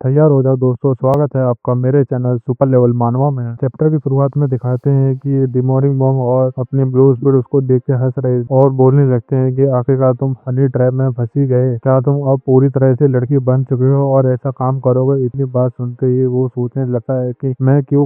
तैयार हो जाओ दोस्तों, स्वागत है आपका मेरे चैनल सुपर लेवल मानवा में। चैप्टर की शुरुआत में दिखाते हैं कि डिमोरिंग मॉम और अपने ब्लू स्पिरिट उसको देख के हंस रहे और बोलने लगते हैं कि आखिरकार तुम हनी ट्रैप में फंसी गए। क्या तुम अब पूरी तरह से लड़की बन चुके हो और ऐसा काम करोगे? इतनी बात सुनते ही वो सोचने लगता है कि मैं क्यों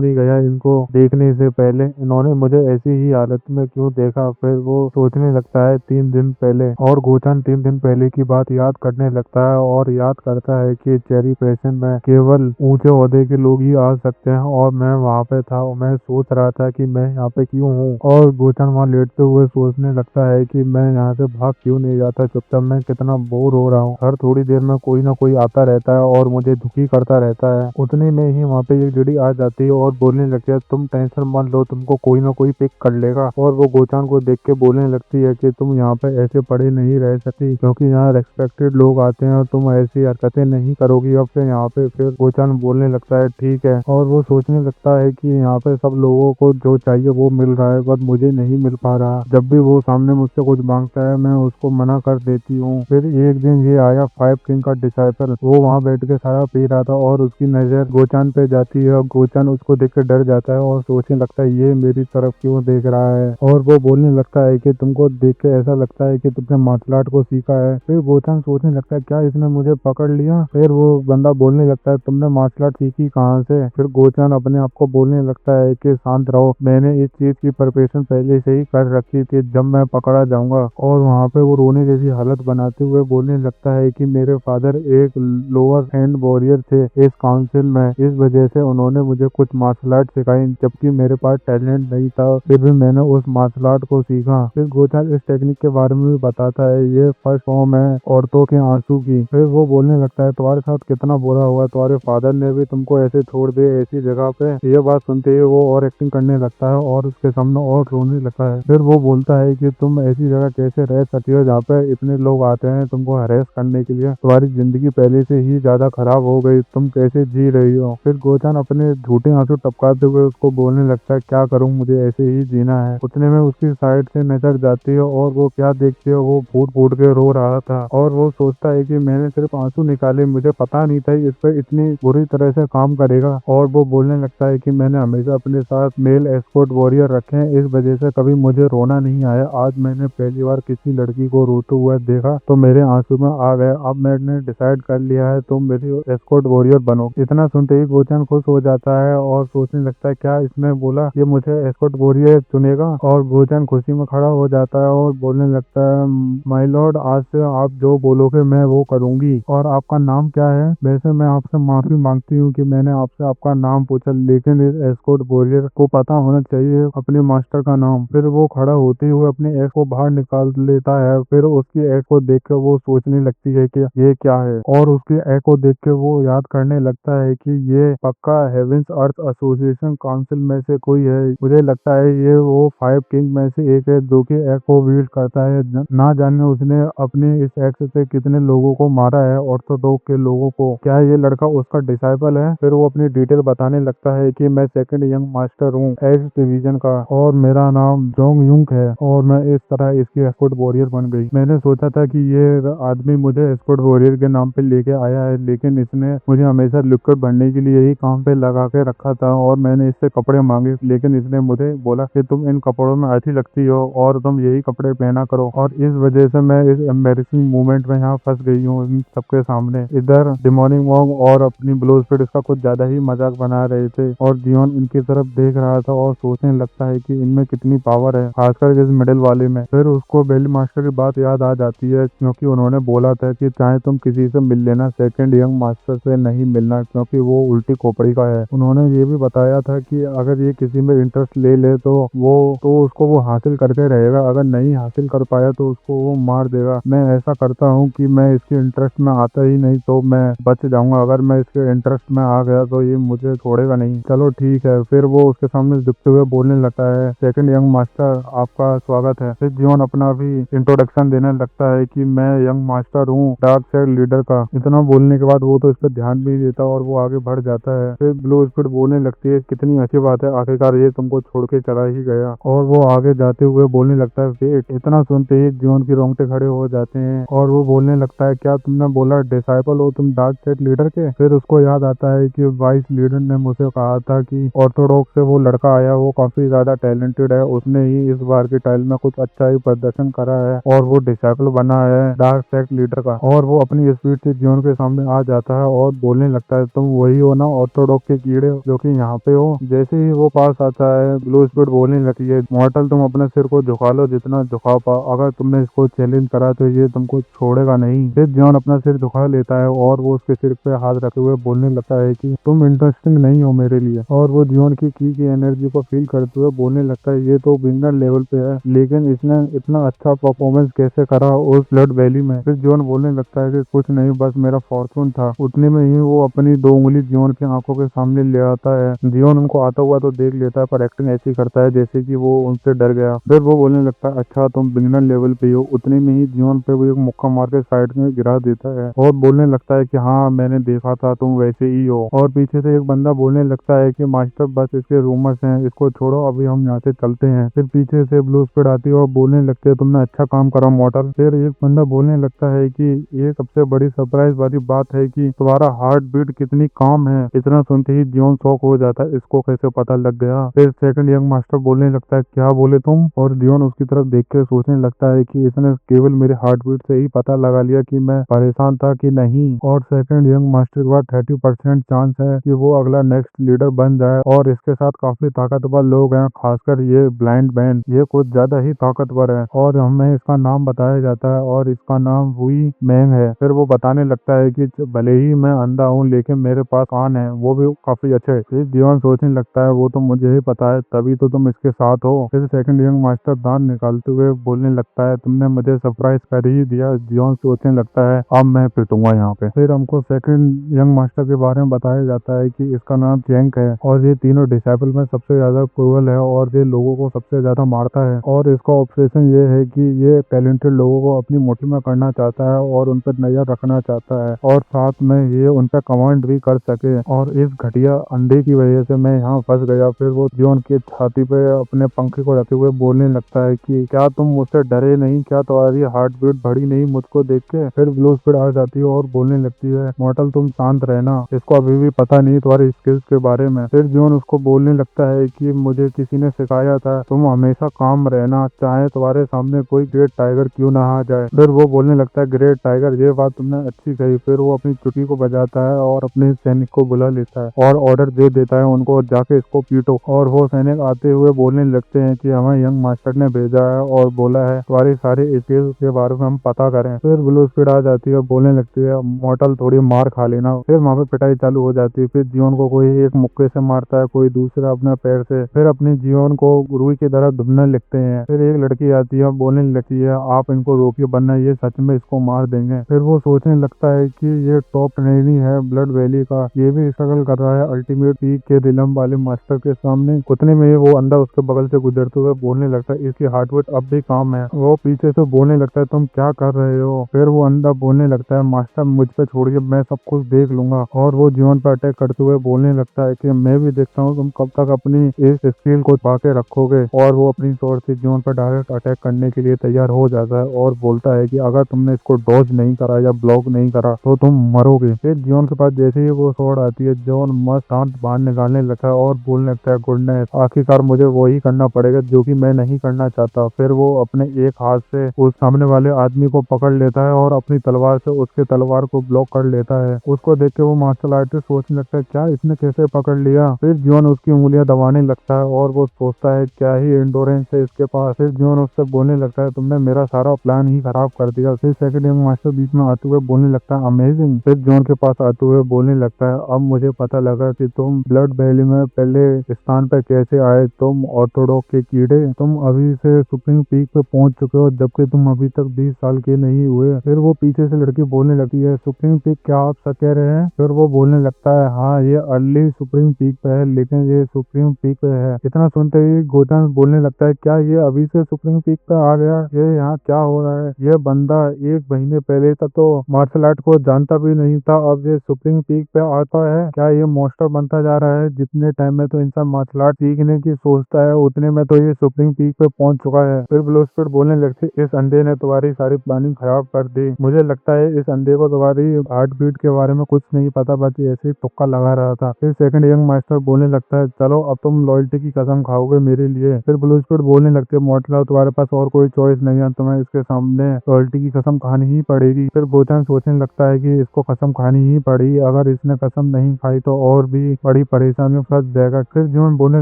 नहीं गया इनको देखने से पहले, इन्होंने मुझे ऐसी ही हालत में क्यों देखा। फिर वो सोचने लगता है 3 दिन पहले, और गोचन 3 दिन पहले की बात याद करने लगता है और याद करता है कि चेरी प्रेशन में केवल ऊंचे ओहदे के लोग ही आ सकते हैं और मैं वहां पे था और मैं सोच रहा था कि मैं यहाँ पे क्यों हूँ। और गोचन वहाँ लेटते हुए सोचने लगता है कि मैं यहाँ से भाग क्यों नहीं जाता चुपचाप, मैं कितना बोर हो रहा हूँ। हर थोड़ी देर में कोई ना कोई आता रहता है और मुझे दुखी करता रहता है। उतने में ही वहाँ पे एक चिड़ी आ जाती है और बोलने लगती है, तुम टेंशन मत लो, तुमको कोई ना कोई पिक कर लेगा। और वो गोचान को देख के बोलने लगती है कि तुम यहाँ पे ऐसे पड़े नहीं रह सकती, क्योंकि यहाँ रेस्पेक्टेड लोग आते हैं और तुम ऐसी हरकतें नहीं करोगी अब से यहाँ पे। फिर गोचान बोलने लगता है ठीक है, और वो सोचने लगता है कि यहाँ पे सब लोगों को जो चाहिए वो मिल रहा है पर मुझे नहीं मिल पा रहा। जब भी वो सामने मुझसे कुछ मांगता है मैं उसको मना कर देती हूँ। फिर एक दिन ये आया 5 किंग का डिसाइपल, वो वहाँ बैठ के सारा पी रहा था और उसकी नजर गोचान पे जाती है और गोचान उसको देख के डर जाता है और सोचने लगता है ये मेरी तरफ क्यों देख रहा है। और वो बोलने लगता है कि तुमको देख के ऐसा लगता है कि तुमने मार्शल आर्ट को सीखा है। फिर गोचान सोचने लगता है क्या इसने मुझे पकड़ लिया। फिर वो बंदा बोलने लगता है तुमने मार्शल आर्ट सीखी कहाँ से। फिर गोचान अपने आप को बोलने लगता है कि शांत रहो, मैंने इस चीज की प्रिपरेशन पहले से ही कर रखी थी, जब मैं पकड़ा जाऊंगा। और वहाँ पे वो रोने जैसी हालत बनाते हुए बोलने लगता है कि मेरे फादर एक लोअर हैंड वॉरियर थे इस काउंसिल में, इस वजह से उन्होंने मुझे कुछ मार्शल आर्ट सिखाई, जबकि मेरे पास टैलेंट नहीं था, फिर भी मैंने उस मार्शल आर्ट को सीखा। फिर गोचान इस टेक्निक के बारे में भी बताता है, ये फर्स्ट फॉर्म है औरतों के आंसू की। फिर वो बोलने लगता है तुम्हारे साथ कितना बुरा हुआ, तुम्हारे फादर ने भी तुमको ऐसे छोड़ दिए ऐसी जगह पे। ये बात सुनते ही वो और एक्टिंग करने लगता है और उसके सामने और रोने लगता है। फिर वो बोलता है कि तुम ऐसी जगह कैसे रह सकती हो जहाँ पे इतने लोग आते हैं तुमको हरेस करने के लिए, तुम्हारी जिंदगी पहले से ही ज्यादा खराब हो गई, तुम कैसे जी रही हो। फिर गोचान अपने झूठे आंसू टपकाते हुए उसको बोलने लगता है क्या करूं, मुझे ऐसे ही जीना है। उतने में उसकी साइड से नजर जाती है और वो क्या देखती है, वो फूट फूट के रो रहा था और वो सोचता है कि मैंने सिर्फ आंसू निकाले, मुझे पता नहीं था इस पर इतनी बुरी तरह से काम करेगा। और वो बोलने लगता है कि मैंने हमेशा अपने साथ मेल एस्कॉर्ट वॉरियर रखे हैं, इस वजह से कभी मुझे रोना नहीं आया। आज मैंने पहली बार किसी लड़की को रोते हुए देखा तो मेरे आंसू में आ गए। अब मैंने डिसाइड कर लिया है तुम मेरी एस्कॉर्ट वॉरियर बनो। इतना सुनते ही गोचान खुश हो जाता है और सोचने लगता है क्या इसने बोला ये मुझे एस्कॉर्ट वॉरियर चुनेगा। और गोचान खुशी में खड़ा हो जाता है और बोलने लगता है माय लॉर्ड, आज से आप जो बोलोगे मैं वो करूंगी। और आपका नाम क्या है? वैसे मैं आपसे माफी मांगती हूँ कि मैंने आपसे आपका नाम पूछा, लेकिन इस एस्कॉर्ट वॉरियर को पता होना चाहिए अपने मास्टर का नाम। फिर वो खड़ा होते हुए अपने एक्स को बाहर निकाल लेता है। फिर उसकी एक्स को देख कर वो सोचने लगती है कि ये क्या है, और उसकी एक्स को देख के वो याद करने लगता है कि ये पक्का हेवेंस अर्थ एसोसिएशन काउंसिल में से कोई है। मुझे लगता है ये वो 5 किंग में से एक है जो कि एक्स को वील्ड करता है। ना जाने उसने अपने इस एक्स से कितने लोगों को मारा है, ऑर्थोडॉक्स के लोगों को। क्या ये लड़का उसका डिसाइपल है? फिर वो अपनी डिटेल बताने लगता है कि मैं सेकंड यंग मास्टर हूँ एक्स डिवीजन का और मेरा नाम जोंग यूंग है, और मैं इस तरह इसकी एस्कॉर्ट वॉरियर बन गई। मैंने सोचा था कि ये आदमी मुझे एस्कॉर्ट वॉरियर के नाम पे लेके आया है, लेकिन इसने मुझे हमेशा लिक्विड बनने के लिए ही काम पे लगा के रखा था और मैंने इससे कपड़े मांगे, लेकिन इसने मुझे बोला कि तुम इन कपड़ों में अच्छी लगती हो और तुम यही कपड़े पहना करो, और इस वजह से मैं इस एम्बेरसिंग मूवमेंट में यहाँ फंस गई हूँ इन सबके सामने। इधर डिमोनिक मॉन्ग और अपनी ब्लू स्पिरिट इसका कुछ ज्यादा ही मजाक बना रहे थे और जियोन इनकी तरफ देख रहा था और सोचने लगता है कि इनमें कितनी पावर है, खासकर इस मिडिल वाले में। फिर उसको बेली मास्टर की बात याद आ जाती है, क्योंकि उन्होंने बोला था कि चाहे तुम किसी से मिल लेना, सेकंड यंग मास्टर से नहीं मिलना, क्योंकि वो उल्टी खोपड़ी का है। उन्होंने ये भी बताया था कि अगर ये किसी में इंटरेस्ट ले ले तो उसको वो हासिल करके रहेगा, अगर नहीं हासिल कर पाया तो उसको वो मार देगा। मैं ऐसा करता हूँ कि मैं इसके इंटरेस्ट में आता ही नहीं तो मैं बच जाऊंगा, अगर मैं इसके इंटरेस्ट में आ गया तो ये मुझे छोड़ेगा नहीं। चलो ठीक है। फिर वो उसके सामने झुकते हुए बोलने लगता है, सेकंड यंग मास्टर आपका स्वागत है। फिर जियोन अपना भी इंट्रोडक्शन देने लगता है कि मैं यंग मास्टर हूँ डार्क साइड लीडर का। इतना बोलने के बाद वो तो इस पर ध्यान भी नहीं देता और वो आगे बढ़ जाता है। फिर ब्लू स्पिरिट बोलने लगती है, कितनी अच्छी बात है, आखिरकार ये तुमको छोड़ के चला ही गया। और वो आगे जाते हुए बोलने लगता है वेट। इतना सुनते ही जियोन की रोंगटे खड़े हो जाते हैं और वो बोलने लगता है क्या तुमने बोला डिसाइपल हो तुम डार्क सेक्ट लीडर के। फिर उसको याद आता है कि वाइस लीडर ने मुझे कहा था कि ऑर्थोडॉक्स से वो लड़का आया वो काफी ज्यादा टैलेंटेड है, उसने ही इस बार की ट्रायल में कुछ अच्छा ही प्रदर्शन करा है और वो डिसाइपल बना है डार्क सेक्ट लीडर का। और वो अपनी स्पीड से जियोन के सामने आ जाता है और बोलने लगता है तुम वही हो ना ऑर्थोडॉक्स के कीड़े जो कि यहाँ पे हो। जैसे ही वो पास आता है ब्लू स्पीड बोलने लगती है मॉर्टल तुम अपने सिर को झुका लो जितना झुका पाओ, अगर तुमने इसको चैलेंज करा तो ये तुमको छोड़ेगा नहीं। फिर जियोन अपना सिर झुका लेता है और वो उसके सिर पे हाथ रखे हुए बोलने लगता है कि तुम इंटरेस्टिंग नहीं हो मेरे लिए। और वो जियोन की एनर्जी को फील करते हुए बोलने लगता है ये तो बिगनर लेवल पे है लेकिन इसने इतना अच्छा परफॉर्मेंस कैसे करा उस ब्लड वैली में। फिर जियोन बोलने लगता है कि कुछ नहीं बस मेरा फॉर्चून था। उतने में ही वो अपनी 2 उंगली जियोन की आंखों के सामने ले आता है। जियोन उनको आता हुआ तो देख लेता है पर एक्टिंग ऐसी करता है जैसे कि वो उनसे डर गया। फिर वो बोलने लगता है अच्छा तुम बिगनर लेवल पे हो। उतने में ही जियोन पे वो एक मुक्का मार के साइड में गिरा देता है और बोलने लगता है कि हाँ मैंने देखा था तुम वैसे ही हो। और पीछे से एक बंदा बोलने लगता है कि मास्टर बस इसके रूमर्स हैं, इसको छोड़ो अभी हम यहाँ से चलते हैं। फिर पीछे से ब्लू स्पीड आती है और बोलने लगते हैं तुमने अच्छा काम करा मॉडल। फिर एक बंदा बोलने लगता है कि ये सबसे बड़ी सरप्राइज वाली बात है कि तुम्हारा हार्ट बीट कितनी काम है। इतना सुनते ही जियोन शॉक हो जाता है, इसको कैसे पता लग गया। फिर सेकंड यंग मास्टर बोलने लगता है क्या बोले तुम। और जियोन उसकी तरफ देख के सोचने लगता है कि इसने केवल मेरे हार्ट बीट से ही पता लगा लिया कि मैं परेशान था कि नहीं। और सेकंड यंग मास्टर के बाद 30% चांस है कि वो अगला नेक्स्ट लीडर बन जाए। और इसके साथ काफी ताकतवर लोग हैं, खासकर ये ब्लाइंड मैन, ये कुछ ज्यादा ही ताकतवर है और हमें इसका नाम बताया जाता है और इसका नाम वुई मैंग है। फिर वो बताने लगता है कि भले ही मैं अंधा हूँ लेकिन मेरे पास कान है, वो भी काफी अच्छे। फिर जियोन सोचने लगता है वो तो मुझे ही पता है तभी तो तुम इसके साथ हो। फिर सेकंड यंग मास्टर दांत निकालते हुए बोलने लगता है तुमने मुझे सरप्राइज कर ही दिया। जियोन सोचने लगता है अब मैं पिटूंगा यहाँ पे। फिर हमको सेकंड यंग मास्टर के बारे में बताया जाता है कि इसका नाम चेंक है और ये तीनों डिसाइपल में सबसे ज्यादा क्रूअल है और ये लोगों को सबसे ज्यादा मारता है। और इसका ऑब्सेशन ये है कि ये टैलेंटेड लोगों को अपनी मुट्ठी में करना चाहता है और उन पर नजर रखना चाहता है और साथ में ये उन पर कमांड भी कर सके। और इस घटिया अंधे की वजह से मैं यहाँ फंस गया। फिर वो जियोन की छाती पे अपने पंखे को रखे हुए बोलने लगता है कि क्या तुम मुझसे डरे नहीं, क्या तुम्हारी हार्ट बीट बढ़ी नहीं मुझको देख के। फिर ब्लू स्पीड आ जाती है और बोलने लगती है मॉर्टल तुम शांत रहना, इसको अभी भी पता नहीं तुम्हारी स्किल्स के बारे में। फिर जियोन उसको बोलने लगता है कि मुझे किसी ने सिखाया था तुम हमेशा काम रहना, चाहे तुम्हारे सामने कोई ग्रेट टाइगर क्यों ना आ जाए। फिर वो बोलने लगता है ग्रेट टाइगर, ये बात तुमने अच्छी कही। फिर वो अपनी चुटकी को बजाता है और अपने सैनिक को बुला लेता है और ऑर्डर दे देता है उनको जाके इसको पीटो। और वो सैनिक आते हुए बोलने लगते हैं कि हमें यंग मास्टर ने भेजा है और बोला है तुम्हारी सारी स्किल्स के बारे में हम पता करें। फिर ब्लू स्पीड आ जाती है, बोलने लगती है मॉर्टल थोड़ी मार खा लेना। फिर वहाँ पे पिटाई चालू हो जाती है। फिर जियोन को कोई एक मुक्के से मारता है, कोई दूसरा अपने पैर से। फिर अपने जियोन को रुई की तरह दुबने लगते हैं। फिर एक लड़की आती है बोलने लगती है आप इनको रोकिए वरना ये सच में इसको मार देंगे। फिर वो सोचने लगता है कि ये टॉप ट्रेनी है ब्लड वैली का, ये भी स्ट्रगल कर रहा है अल्टीमेट पीक के रिलम वाले मास्टर के सामने। उतने में वो अंधा उसके बगल से गुजरते हुए बोलने लगता है इसकी हार्ट बीट अब भी काम है। वो पीछे से बोलने लगता है तुम क्या कर रहे हो। फिर वो अंधा बोलने लगता है मास्टर मुझ पे छोड़िए, मैं सब कुछ देख लूंगा। और वो जियोन पर अटैक करते हुए बोलने लगता है कि मैं भी देखता हूँ तुम कब तक अपनी इस स्किल को पाके रखोगे। और वो अपनी स्वॉर्ड से जियोन पर डायरेक्ट अटैक करने के लिए तैयार हो जाता है और बोलता है कि अगर तुमने इसको डॉज नहीं करा या ब्लॉक नहीं करा तो तुम मरोगे। फिर जियोन के पास जैसे ही वो स्वॉर्ड आती है जियोन मस्त दांत बाहर निकालने लगता है और बोलने लगता है गुडनेस, आखिरकार मुझे वही करना पड़ेगा जो कि मैं नहीं करना चाहता। फिर वो अपने एक हाथ से उस सामने वाले आदमी को पकड़ लेता है और अपनी तलवार से उसके तलवार को ब्लॉक कर लेता है। उसको देख के वो मार्शल आर्टिस्ट सोचने लगता है क्या इसने कैसे पकड़ लिया। फिर जियोन उसकी उंगलियां दबाने लगता है और वो सोचता है क्या ही एंडोरेंस है इसके पास। फिर जियोन उससे बोलने लगता है तुमने मेरा सारा प्लान ही खराब कर दिया। फिर सेकंड यंग मास्टर बीच में आते हुए बोलने लगता है अमेजिंग। फिर जियोन के पास आते हुए बोलने लगता है अब मुझे पता लगा कि तुम ब्लड वैली में पहले स्थान पे कैसे आए, तुम ऑर्थोडॉक्स के कीड़े, तुम अभी से सुप्रीम पीक पे पहुंच चुके हो जबकि तुम अभी तक 20 साल के नहीं हुए। फिर वो पीछे से लड़की बोलने लगती है सुप्रीम पीक, क्या आप सच कह रहे हैं। फिर वो बोलने लगता है हाँ ये अर्ली सुप्रीम पीक पे है लेकिन ये सुप्रीम पीक पे है। इतना सुनते ही गोतान बोलने लगता है क्या ये अभी से सुप्रीम पीक पे आ गया, ये यहाँ क्या हो रहा है। ये बंदा 1 महीने पहले तक तो मार्शल आर्ट को जानता भी नहीं था, अब ये सुप्रीम पीक पे आता है, क्या ये मास्टर बनता जा रहा है। जितने टाइम में तो इंसान मार्शल आर्ट सीखने की सोचता है उतने में तो ये सुप्रीम पीक पे पहुंच चुका है। फिर ब्लू स्पीड बोलने लगती इस अंधे ने तुम्हारी सारी प्लानिंग खराब कर दी, मुझे लगता है इस अंधे को तुम्हारी हार्ट बीट के बारे में कुछ नहीं पता, बस ऐसे ही तुक्का लगा रहा था। फिर सेकंड यंग मास्टर बोलने लगता है, चलो अब तुम लॉयल्टी की कसम खाओगे मेरे लिए। फिर ब्लू स्पीड बोलने लगते हैं, मॉर्टल तुम्हारे पास और कोई चॉइस नहीं है, तुम्हें इसके सामने लॉयल्टी की कसम खानी ही पड़ेगी। फिर बोचान सोचने लगता है कि इसको कसम खानी ही पड़ेगी, अगर इसने कसम नहीं खाई तो और भी बड़ी परेशानी में फंस जाएगा। फिर जॉन बोलने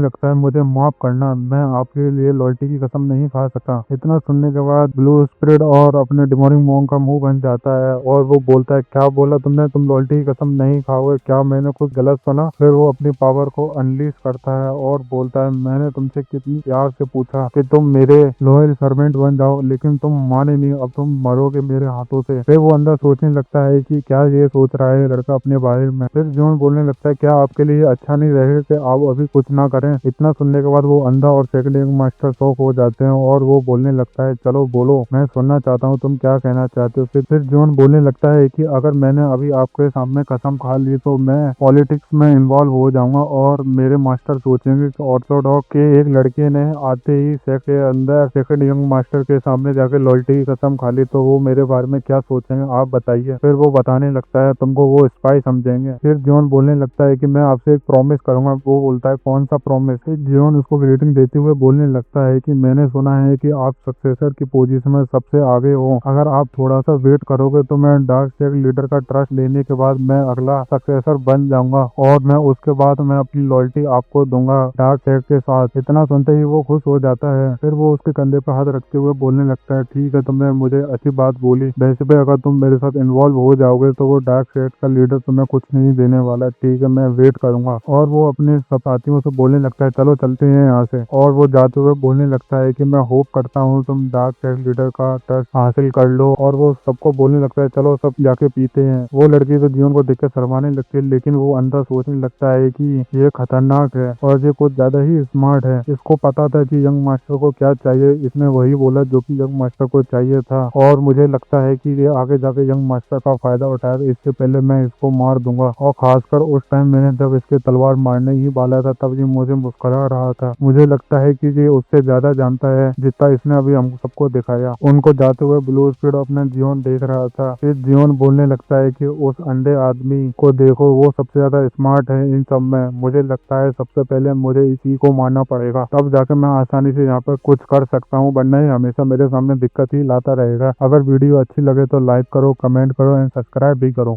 लगता है, मुझे माफ करना, मैं आपके लिए लॉयल्टी की कसम नहीं खा सका। इतना सुनने के बाद ब्लू स्पिरिट और अपने डिमोनिक मॉन्क का मुंह बन जाता है और वो बोलता है, क्या बोला तुमने, तुम लॉयल्टी की कसम नहीं खाओगे, क्या मैंने कुछ गलत सुना? फिर वो अपनी पावर को अनलीश करता है और बोलता है, मैंने तुमसे कितनी प्यार से पूछा कि तुम मेरे लॉयल सर्वेंट बन जाओ, लेकिन तुम माने नहीं, अब तुम मरोगे मेरे हाथों से। फिर वो अंदर सोचने लगता है कि क्या ये सोच रहा है लड़का अपने बारे में। फिर जॉन बोलने लगता है, क्या आपके लिए अच्छा नहीं रहेगा कि आप अभी कुछ ना करें? इतना सुनने के बाद वो अंधा और सेकंड यंग मास्टर शॉक हो जाते हैं और वो बोलने लगता है, चलो बोलो, मैं सुनना चाहता हूँ, तुम क्या कहना चाहते हो? फिर जॉन बोलने लगता है कि अगर मैंने अभी आपके सामने कसम खा ली तो मैं पॉलिटिक्स में इन्वॉल्व हो जाऊंगा और मेरे मास्टर सोचेंगे कि ऑर्थोडॉक्स के एक लड़के ने आते ही सेक्ट के अंदर सेकंड यंग मास्टर के सामने जाके लॉयल्टी की कसम खा ली, तो वो मेरे बारे में क्या सोचेंगे, आप बताइए। फिर वो बताने लगता है, तुमको वो स्पाई समझेंगे। फिर जॉन बोलने लगता है कि मैं आपसे एक प्रॉमिस करूंगा। वो बोलता है, कौन सा प्रॉमिस? फिर जॉन उसको ग्रीटिंग देते हुए बोलने लगता है कि मैंने सुना है कि आप सक्सेसर की पोजीशन में सबसे आगे हो, अगर आप थोड़ा सा वेट करोगे तो मैं डार्क सेक्ट लीडर का ट्रस्ट लेने के बाद मैं अगला सक्सेसर बन जाऊंगा और मैं उसके बाद मैं अपनी लॉयल्टी आपको दूंगा डार्क सेक्ट के साथ। इतना सुनते ही वो खुश हो जाता है। फिर वो उसके कंधे पर हाथ रखते हुए बोलने लगता है, ठीक है, तुमने मुझे अच्छी बात बोली, वैसे भी अगर तुम मेरे साथ इन्वॉल्व हो जाओगे तो वो डार्क सेक्ट का लीडर तुम्हें कुछ नहीं देने वाला, ठीक है, मैं वेट करूंगा। और वो अपने सब साथियों से बोलने लगता है, चलो चलते हैं यहाँ से। और वो जाते हुए बोलने लगता है कि मैं होप करता हूँ तुम डार्क सेक्ट लीडर का ट्रस्ट हासिल कर लो। और वो सबको बोलने लगता है, चलो सब जाके पीते हैं। वो लड़की तो जीवन को देखकर शर्माने लगती है, लेकिन वो अंदर सोचने लगता है कि ये खतरनाक है और ये कुछ ज्यादा ही स्मार्ट है। इसको पता था कि यंग मास्टर को क्या चाहिए, इसने वही बोला जो कि यंग मास्टर को चाहिए था और मुझे लगता है कि ये आगे जाके यंग मास्टर का फायदा उठाएगा। इससे पहले मैं इसको मार दूंगा। और खासकर उस टाइम मैंने जब इसके तलवार मारने ही वाला था तब ये मुझे मुस्कुरा रहा था। मुझे लगता है कि ये उससे ज्यादा जानता है जितना इसने अभी हम सबको दिखाया। उनको जाते हुए ब्लू स्पीड अपना जीवन देख रहा था। फिर जीवन बोलने लगता है कि उस अंधे आदमी को देखो, वो सबसे ज्यादा स्मार्ट है इन सब में। मुझे लगता है सबसे पहले मुझे इसी को मारना पड़ेगा, तब जाकर मैं आसानी से यहाँ पर कुछ कर सकता हूँ, वरना ये हमेशा मेरे सामने दिक्कत ही लाता रहेगा। अगर वीडियो अच्छी लगे तो लाइक करो, कमेंट करो एंड सब्सक्राइब भी करो।